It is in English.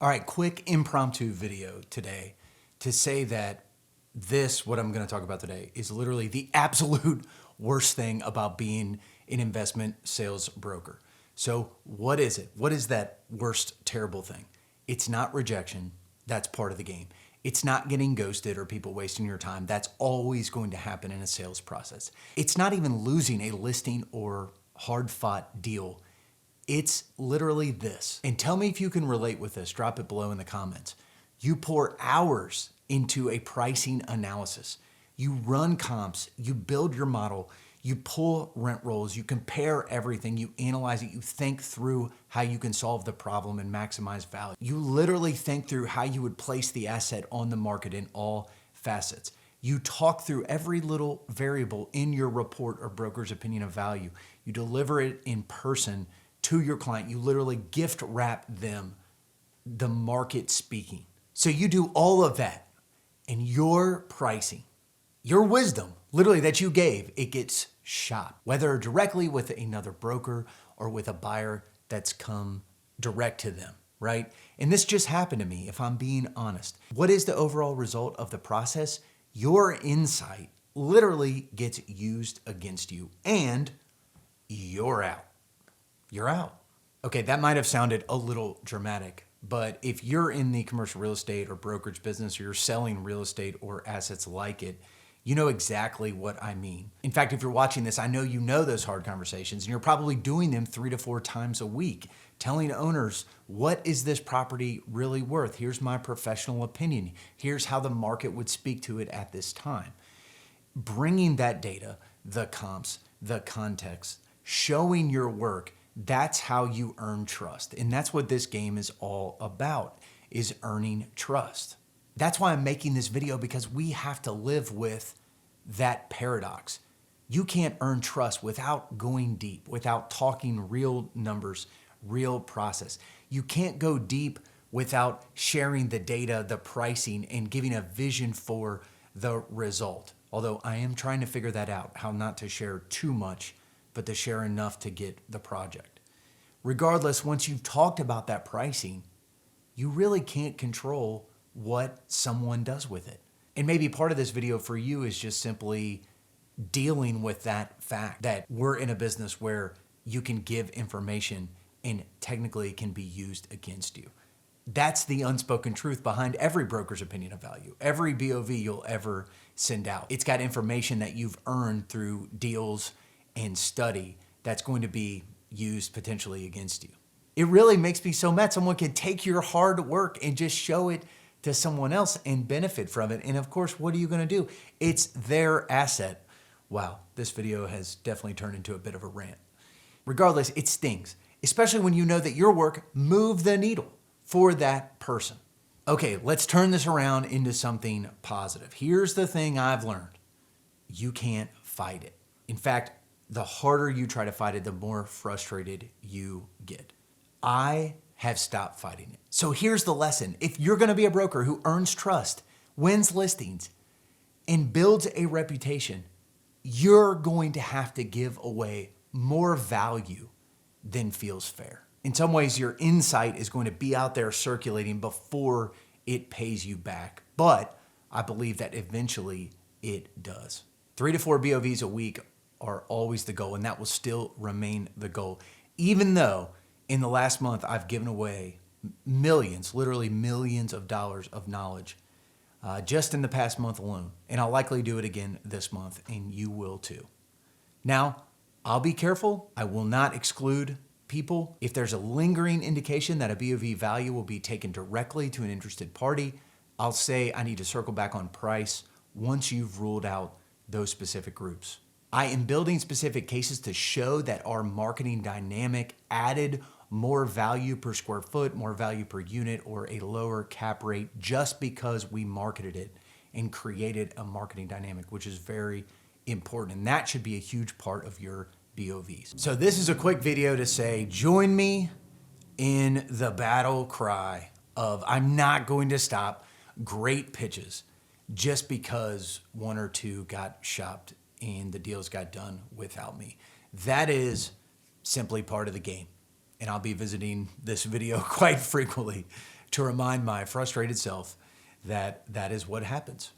All right, quick impromptu video today to say that what I'm going to talk about today, is literally the absolute worst thing about being an investment sales broker. So what is it? What is that worst, terrible thing? It's not rejection. That's part of the game. It's not getting ghosted or people wasting your time. That's always going to happen in a sales process. It's not even losing a listing or hard-fought deal. It's literally this. And tell me if you can relate with this. Drop it below in the comments. You pour hours into a pricing analysis. You run comps, you build your model, you pull rent rolls, you compare everything, you analyze it, you think through how you can solve the problem and maximize value. You literally think through how you would place the asset on the market in all facets. You talk through every little variable in your report or broker's opinion of value. You deliver it in person to your client. You literally gift wrap them the market speaking. So you do all of that, and your pricing, your wisdom, literally that you gave, it gets shopped, whether directly with another broker or with a buyer that's come direct to them, right? And this just happened to me, if I'm being honest. What is the overall result of the process? Your insight literally gets used against you, and you're out. You're out. Okay, that might have sounded a little dramatic, but if you're in the commercial real estate or brokerage business, or you're selling real estate or assets like it, you know exactly what I mean. In fact, if you're watching this, I know you know those hard conversations, and you're probably doing them 3 to 4 times a week, telling owners, what is this property really worth? Here's my professional opinion. Here's how the market would speak to it at this time. Bringing that data, the comps, the context, showing your work, that's how you earn trust. And that's what this game is all about, is earning trust. That's why I'm making this video, because we have to live with that paradox. You can't earn trust without going deep, without talking real numbers, real process. You can't go deep without sharing the data, the pricing, and giving a vision for the result. Although I am trying to figure that out, how not to share too much, but to share enough to get the project. Regardless, once you've talked about that pricing, you really can't control what someone does with it. And maybe part of this video for you is just simply dealing with that fact that we're in a business where you can give information and technically it can be used against you. That's the unspoken truth behind every broker's opinion of value. Every BOV you'll ever send out. It's got information that you've earned through deals and study that's going to be used potentially against you. It really makes me so mad. Someone can take your hard work and just show it to someone else and benefit from it. And of course, what are you going to do? It's their asset. Wow, this video has definitely turned into a bit of a rant. Regardless, it stings, especially when you know that your work moved the needle for that person. Okay, let's turn this around into something positive. Here's the thing I've learned. You can't fight it. In fact, the harder you try to fight it, the more frustrated you get. I have stopped fighting it. So here's the lesson. If you're gonna be a broker who earns trust, wins listings, and builds a reputation, you're going to have to give away more value than feels fair. In some ways, your insight is going to be out there circulating before it pays you back. But I believe that eventually it does. 3 to 4 BOVs a week are always the goal, and that will still remain the goal. Even though in the last month, I've given away millions, literally millions of dollars of knowledge just in the past month alone. And I'll likely do it again this month, and you will too. Now, I'll be careful. I will not exclude people. If there's a lingering indication that a BOV value will be taken directly to an interested party, I'll say I need to circle back on price once you've ruled out those specific groups. I am building specific cases to show that our marketing dynamic added more value per square foot, more value per unit, or a lower cap rate just because we marketed it and created a marketing dynamic, which is very important. And that should be a huge part of your BOVs. So this is a quick video to say, join me in the battle cry of I'm not going to stop great pitches just because 1 or 2 got shopped and the deals got done without me. That is simply part of the game. And I'll be visiting this video quite frequently to remind my frustrated self that that is what happens.